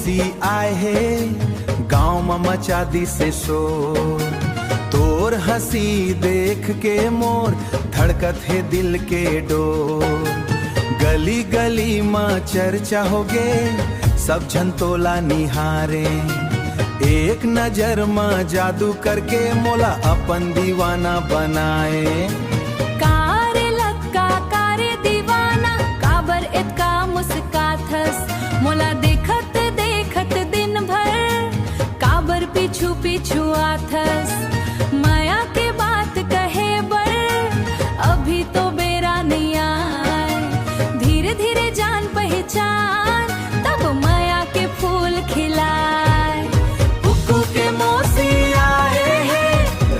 मौसी आए है गाँव में मचा दी से शोर। तोर हंसी देख के मोर धड़कत है दिल के डोर। गली गली में चर्चा होगे सब जन तोला निहारे। एक नजर में जादू करके मोला अपन दीवाना बनाए। कारे लक्का कारे दीवाना काबर इतका मुस्काथस। मोला देखत देखत दिन भर काबर पीछू पीछू आथस। माया के बात कहे बर अभी तो बेरा नहीं आए। धीरे धीरे जान पहचान तब माया के फूल खिलाए। कुकू के मौसी आए हैं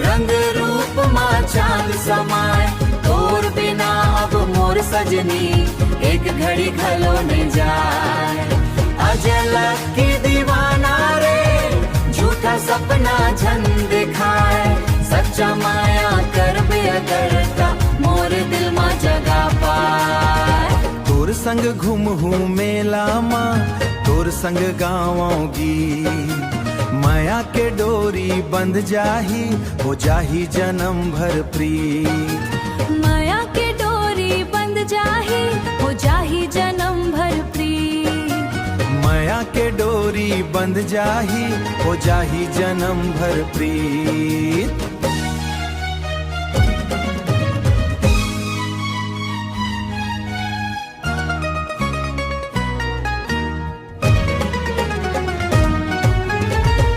रंग रूप माँ चांद समाए। तोर बिना अब मोर सजनी एक घड़ी खलो न जाए। अजलक की दीवाना रे झूठा सपना झन दिखाए। सच्चा माया कर बे अगर ता मोर दिल मा जगा पाए। तोर संग घूम हूँ मेला माँ तोर संग गाँवोगी। माया के डोरी बंध जाही हो जाही जन्म भर प्रीत। माया के डोरी बंध जाही हो जाही जन्म भर प्रीत। माया के डोरी बंध जाही हो जाही जन्म भर प्रीत।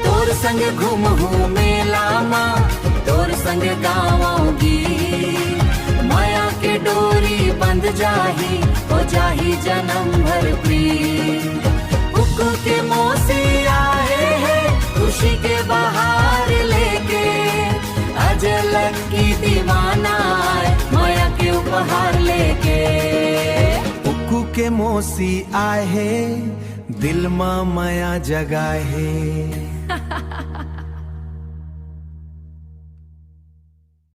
तोर संग घूम हूँ मेला माँ तोर संग गाँवोगी। माया के डोरी बंध जाही हो जाही जन्म भर प्रीत। कुकू के मौसी आए हैं खुशी के बहार लेके। अजलक की दीवाना आए माया के उपहार लेके। कुकू के मौसी आए हैं दिल में माया जगाए है।